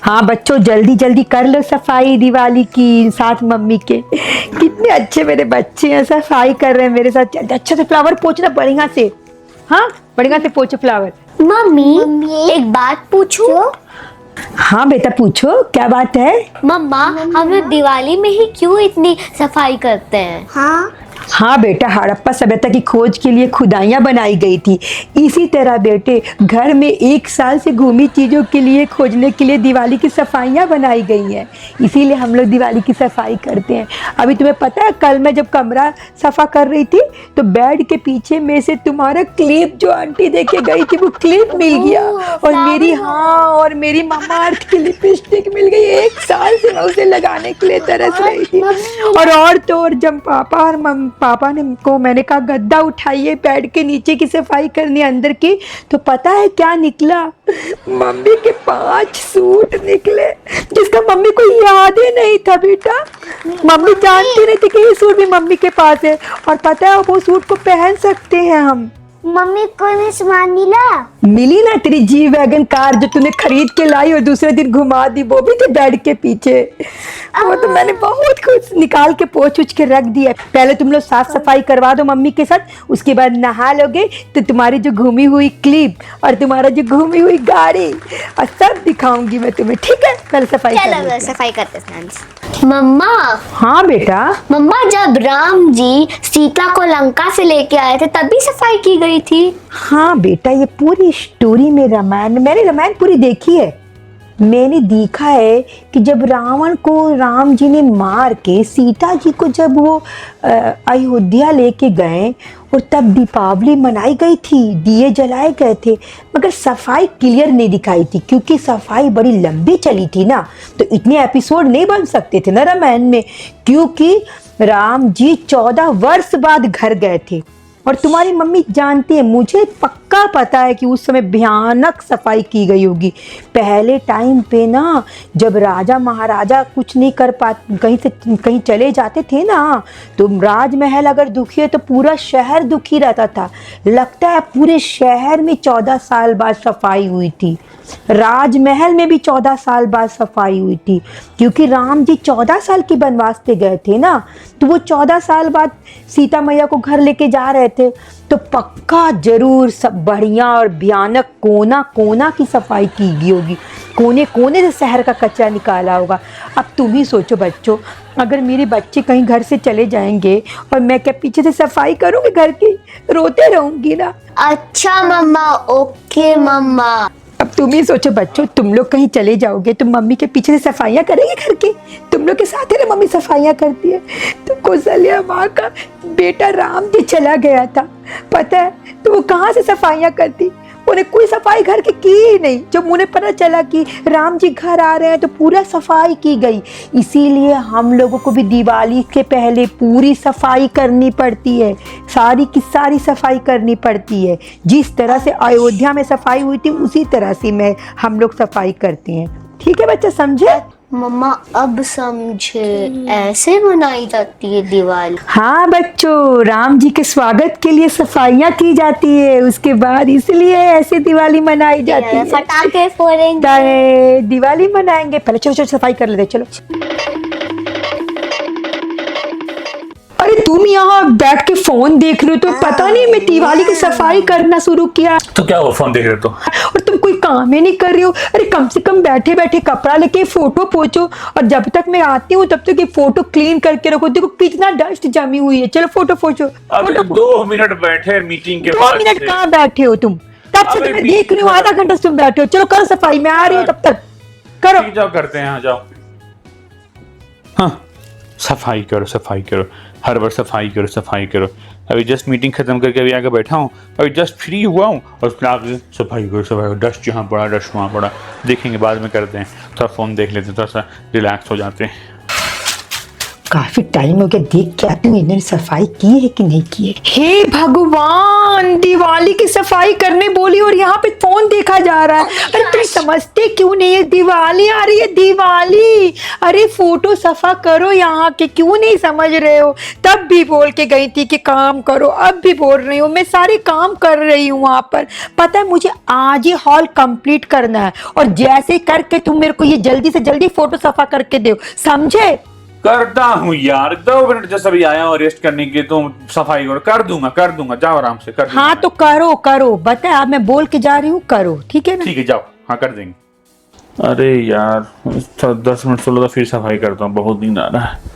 हाँ बच्चों, जल्दी जल्दी कर लो सफाई दिवाली की साथ मम्मी के। कितने अच्छे मेरे बच्चे हैं, सफाई कर रहे हैं मेरे साथ। जल्दी अच्छे से फ्लावर पोंछना बढ़िया से। हाँ बढ़िया से पोंछो फ्लावर। मम्मी एक बात पूछूं? हाँ बेटा पूछो, क्या बात है? मम्मा हम लोग दिवाली में ही क्यों इतनी सफाई करते हैं? हाँ बेटा, हड़प्पा सभ्यता की खोज के लिए खुदाइयाँ बनाई गई थी। इसी तरह बेटे घर में 1 साल से घूमी चीज़ों के लिए खोजने के लिए दिवाली की सफाइयाँ बनाई गई हैं। इसीलिए हम लोग दिवाली की सफाई करते हैं। अभी तुम्हें पता है, कल मैं जब कमरा सफ़ा कर रही थी तो बेड के पीछे में से तुम्हारा क्लिप जो आंटी देके गई थी वो क्लिप मिल गया। और मेरी मामा अर्थ की लिपस्टिक मिल गई। 1 साल से मैं उसे लगाने के लिए तरस रही थी। और तो और जब पापा ने को मैंने कहा गद्दा उठाइए बेड के नीचे की सफाई करनी अंदर की, तो पता है क्या निकला? मम्मी के 5 सूट निकले, जिसका मम्मी को याद ही नहीं था बेटा। मम्मी जानती नहीं थी कि ये सूट भी मम्मी के पास है। और पता है वो सूट को पहन सकते हैं हम। मम्मी को नहीं सामान मिली ना तेरी जी वैगन कार जो तूने खरीद के लाई और दूसरे दिन घुमा दी, वो भी थे बेड के पीछे। वो तो मैंने बहुत कुछ निकाल के पोंछ उछ के रख दिया। पहले तुम लोग साफ सफाई करवा दो मम्मी के साथ, उसके बाद नहा लोगे तो तुम्हारी जो घूमी हुई क्लिप और तुम्हारा जो घूमी हुई गाड़ी और सब दिखाऊंगी मैं तुम्हें, ठीक है? पहले सफाई करते हैं। मम्मा। हाँ बेटा। मम्मा जब राम जी सीता को लंका से लेके आए थे तभी सफाई की गई थी। हाँ बेटा, ये पूरी स्टोरी में रामायण, मैंने रामायण पूरी देखी है। मैंने देखा है कि जब रावण को राम जी ने मार के सीता जी को जब वो अयोध्या लेके गए और तब दीपावली मनाई गई थी, दिए जलाए गए थे, मगर सफाई क्लियर नहीं दिखाई थी क्योंकि सफाई बड़ी लंबी चली थी ना, तो इतने एपिसोड नहीं बन सकते थे ना रामायण में, क्योंकि राम जी 14 वर्ष बाद घर गए थे। और तुम्हारी मम्मी जानती है, मुझे पक्का पता है कि उस समय भयानक सफाई की गई होगी। पहले टाइम पे ना जब राजा महाराजा कुछ नहीं कर पाते, कहीं चले जाते थे ना, तो राजमहल अगर दुखी है तो पूरा शहर दुखी रहता था। लगता है पूरे शहर में 14 साल बाद सफाई हुई थी। राजमहल में भी 14 साल बाद सफाई हुई थी, क्योंकि राम जी 14 साल की वनवास पे गए थे ना, तो वो 14 साल बाद सीता मैया को घर लेके जा रहे थे। तो पक्का जरूर सब बढ़िया और भयानक कोना कोना की सफाई की गई होगी, कोने कोने से शहर का कचरा निकाला होगा। अब तुम ही सोचो बच्चों, अगर मेरे बच्चे कहीं घर से चले जाएंगे और मैं क्या पीछे से सफाई करूँगी घर की? रोते रहूंगी ना। अच्छा मम्मा, ओके मम्मा। अब तुम ही सोचो बच्चों, तुम लोग कहीं चले जाओगे तो मम्मी के पीछे से सफाइयाँ करेंगे घर की? तुम लोग के साथ है ना मम्मी सफाइयाँ करती है। तो कौशल्या माँ का बेटा राम जी चला गया था, पता है? तो वो कहाँ से सफाइयाँ करती? उन्हें कोई सफाई घर की ही नहीं। जब उन्हें पता चला कि राम जी घर आ रहे हैं तो पूरा सफाई की गई। इसीलिए हम लोगों को भी दिवाली के पहले पूरी सफाई करनी पड़ती है, सारी की सारी सफाई करनी पड़ती है। जिस तरह से अयोध्या में सफाई हुई थी उसी तरह से हम लोग सफाई करते हैं। ठीक है बच्चा, समझे? मम्मा अब समझे, ऐसे मनाई जाती है दिवाली। हाँ बच्चों, राम जी के स्वागत के लिए सफाइयाँ की जाती है, उसके बाद इसलिए ऐसे दिवाली मनाई जाती है। पटाखे फोड़ेंगे, दिवाली मनाएंगे। पहले चलो सफाई कर लेते, चलो। अरे तुम यहाँ बैठ के फोन देख रहे हो तो पता नहीं मैं दिवाली की सफाई करना शुरू किया। तो क्या हुआ, फोन देख रहे हो तो? और तुम कोई काम ही नहीं कर रहे हो। अरे कम से कम बैठे बैठे कपड़ा लेके फोटो पोंछो, और जब तक मैं आती हूँ तब तक ये फोटो क्लीन करके रखो। देखो कितना डस्ट जमी हुई है। चलो फोटो पोंछो। 2 मिनट बैठे मीटिंग के 2 मिनट कहाँ बैठे हो तुम? तब से मैं देख रही हूँ, आधा घंटा से तुम बैठे हो। चलो करो सफाई, मैं आ रही हूँ तब तक। करो। जाओ करते हैं, जाओ। हाँ सफाई करो, हर बार सफाई करो। अभी जस्ट मीटिंग खत्म करके अभी आके बैठा हूँ, अभी जस्ट फ्री हुआ हूँ और उसके आप सफाई करो। डस्ट यहाँ पड़ा, डस्ट वहाँ पड़ा, देखेंगे बाद में करते हैं। थोड़ा फ़ोन देख लेते हैं, थोड़ा सा रिलैक्स हो जाते हैं। काफी टाइम हो गया, देख के आती हूँ इन्होंने सफाई की है कि नहीं की है। हे भगवान, दिवाली की सफाई करने बोली और यहाँ पे फोन देखा जा रहा है। अरे तुम समझते क्यों नहीं है, दिवाली आ रही है दिवाली। अरे फोटो सफा करो यहाँ के, क्यों नहीं समझ रहे हो। तब भी बोल के गई थी कि काम करो, अब भी बोल रही हूँ, मैं सारे काम कर रही हूँ वहां पर। पता है मुझे आज ही हॉल कंप्लीट करना है और जैसे करके तुम मेरे को ये जल्दी से जल्दी फोटो सफा करके दो, समझे। करता हूँ यार, 2 मिनट जैसे अभी आया हूँ रेस्ट करने के, तुम सफाई करो। कर दूंगा, जाओ आराम से कर दूंगा। हाँ तो करो करो, बता अब मैं बोल के जा रही हूँ, करो ठीक है ना। ठीक है जाओ, हाँ कर देंगे। अरे यार 10 मिनट सोलो तो फिर सफाई करता हूँ, बहुत नींद आ रहा है।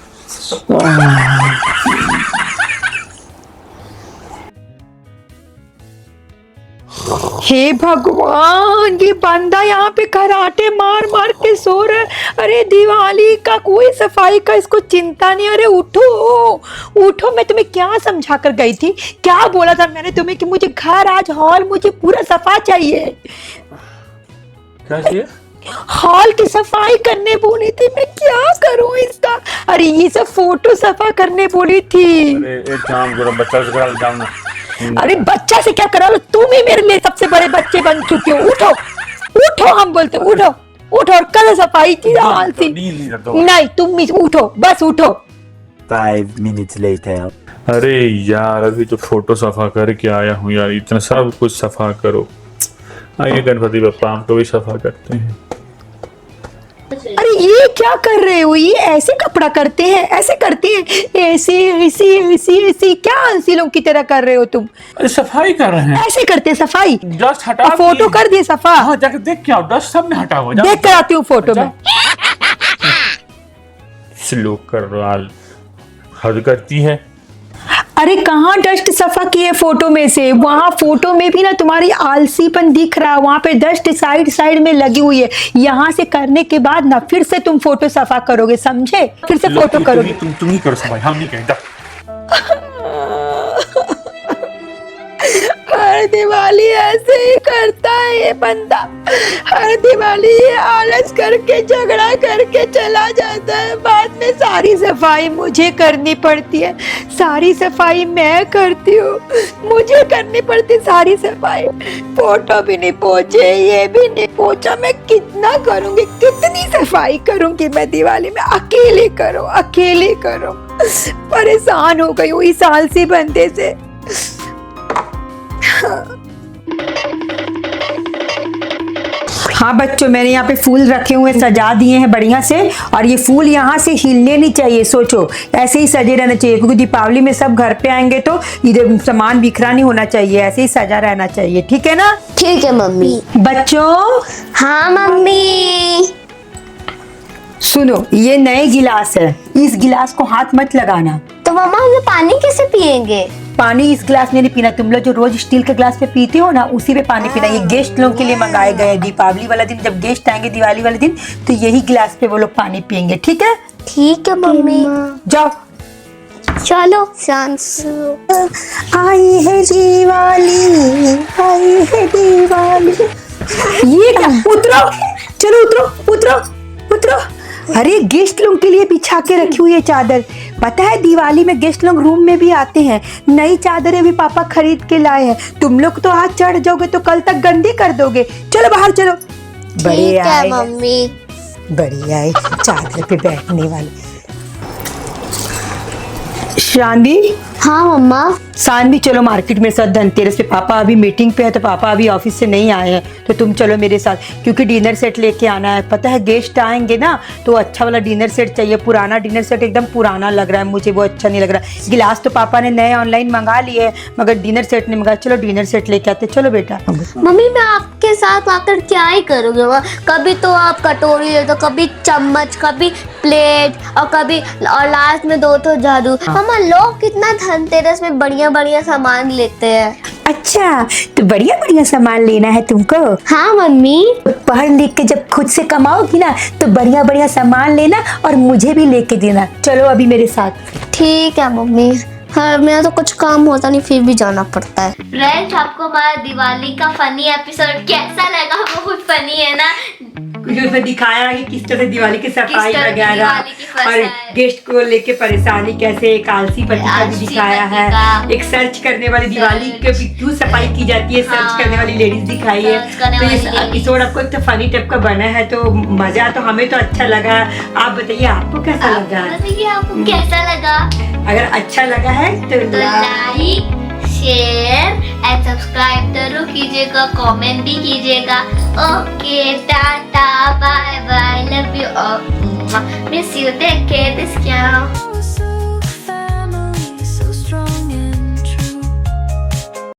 हे भगवान, ये बंदा यहाँ पे कराटे मार मार के सो रहा है। अरे दिवाली का कोई सफाई का इसको चिंता नहीं। अरे उठो उठो, मैं तुम्हें क्या समझा कर गई थी, क्या बोला था मैंने तुम्हें कि मुझे घर आज हॉल मुझे पूरा सफा चाहिए। क्या चाहिए? हॉल की सफाई करने बोली थी, मैं क्या करूं इसका। अरे ये सब फोटो सफा करने बोली थी। अरे एक काम करो, बच्चा से करा जाओ ना। अरे बच्चा से क्या करा लो, तुम ही मेरे लिए सबसे बड़े बच्चे बन चुके हो। उठो उठो, हम बोलते उठो उठो और कल सफाई की आलसी। नहीं तुम ही उठो, बस उठो। 5 minutes later. अरे यार अभी तो फोटो सफा करके आया हूँ यार, इतना सब कुछ सफा करो। आइए गणपति बप्पा हमको भी सफा करते हैं। अरे ये क्या कर रहे हो, ये ऐसे कपड़ा करते हैं, ऐसे करते हैं, ऐसे ऐसे ऐसे ऐसे, क्या आलसी लोग की तरह कर रहे हो तुम। अरे सफाई कर रहे हैं, ऐसे करते हैं सफाई। डस्ट हटा और फोटो कर दिए सफा। हाँ जाके देख के आओ, डस्ट सब में हटा हुआ। देख कर आती हूँ फोटो में। स्लो कर रहा, हद करती है। अरे कहाँ डस्ट सफा किए फोटो में से, वहां फोटो में भी ना तुम्हारी आलसीपन दिख रहा है, वहां पे डस्ट साइड साइड में लगी हुई है। यहाँ से करने के बाद ना फिर से तुम फोटो सफा करोगे, समझे, फिर से फोटो करोगे। तुम ही करो सफाई, हम नहीं कहेंगे। हर दिवाली ऐसे ही करता है ये बंदा, हर दिवाली ये आलस करके झगड़ा करके चला जाता है, बाद में सारी सफाई मुझे करनी पड़ती है। सारी सफाई मैं करती हूँ, मुझे करनी पड़ती सारी सफाई। फोटो भी नहीं पोछे, ये भी नहीं पोछा, मैं कितना करूंगी, कितनी सफाई करूंगी मैं दिवाली में। अकेले करो। परेशान हो गई हूँ इस आलसी बंदे से। हाँ बच्चों, मैंने यहाँ पे फूल रखे हुए सजा दिए हैं बढ़िया से, और ये फूल यहाँ से हिलने नहीं चाहिए। सोचो ऐसे ही सजे रहना चाहिए, क्योंकि दीपावली में सब घर पे आएंगे तो इधर सामान बिखरा नहीं होना चाहिए, ऐसे ही सजा रहना चाहिए, ठीक है ना। ठीक है मम्मी। बच्चों हाँ मम्मी। सुनो, ये नए गिलास है, इस गिलास को हाथ मत लगाना। तो मम्मा ये पानी कैसे पिएंगे? पानी इस गिलास में नहीं पीना, तुम लोग जो रोज स्टील के गिलास पे पीते हो ना, उसी पे पानी पीना। ये गेस्ट लोगों के लिए मंगाए गए हैं, दीपावली वाला दिन जब गेस्ट आएंगे दिवाली वाले दिन, तो यही गिलास पे वो लोग पानी पियेंगे, ठीक है। ठीक है मम्मी। जाओ चलो शांत से। आई है दिवाली, आई है दिवाली। ये क्या, उतरो, चलो उतरो। अरे गेस्ट लोग के लिए बिछा के रखी हुई है चादर। पता है दिवाली में गेस्ट लोग रूम में भी आते हैं, नई चादरें भी पापा खरीद के लाए हैं। तुम लोग तो आज चढ़ जाओगे तो कल तक गंदी कर दोगे। चलो बाहर चलो। ठीक है मम्मी। बड़ी आए चादर पे बैठने वाली। शांति। हाँ मम्मा। शांति चलो मार्केट में साथ धनतेरस पे, पापा अभी मीटिंग पे है तो पापा अभी ऑफिस से नहीं आए हैं, तो तुम चलो मेरे साथ, क्योंकि डिनर सेट लेके आना है। पता है गेस्ट आएंगे ना तो अच्छा वाला डिनर सेट चाहिए। पुराना डिनर सेट एकदम पुराना लग रहा है मुझे, वो अच्छा नहीं लग रहा। गिलास तो पापा ने नए ऑनलाइन मंगा लिए, मगर डिनर सेट नहीं मंगा। चलो डिनर सेट लेके आते, चलो बेटा। मम्मी मैं आपके साथ आकर क्या ही करूँगी, कभी तो आप कटोरी ले दो, कभी चम्मच, कभी प्लेट, और लास्ट में 2 तो जादू। मम्मा लोग कितना धनतेरस में बढ़िया सामान लेते हैं। अच्छा तो बढ़िया सामान लेना है तुमको। हाँ मम्मी। पढ़ लिख के जब खुद से कमाओगी ना तो बढ़िया सामान लेना और मुझे भी लेके देना। चलो अभी मेरे साथ। ठीक है मम्मी। हाँ मेरा तो कुछ काम होता नहीं फिर भी जाना पड़ता है। फ्रेंड्स आपको हमारा दिवाली का फनी एपिसोड कैसा लगा? बहुत फनी है ना। क्योंकि उसमें दिखाया है कि किस तरह से दिवाली की सफाई तरह की वगैरह दिवाली की और फसाई। गेस्ट को लेके परेशानी कैसे, एक आलसी पति का भी आलसी दिखाया पति है, का। एक सर्च करने वाली दिवाली के भी क्यों सफाई की जाती है, हाँ। सर्च करने वाली लेडीज दिखाई है। सर्च करने तो वाली इस ladies। एपिसोड आपको एक तो फनी टाइप का बना है, तो मजा तो हमें तो अच्छा लगा। आप बताइए आपको कैसा लगा? बताइए आपको कैसा लगा। अगर अच्छा लगा है तो तो लाइक, शेयर एंड सब्सक्राइब जरूर कीजिएगा, कमेंट भी कीजिएगा। Okay, tata, bye bye, love you, miss you, take care, this क्या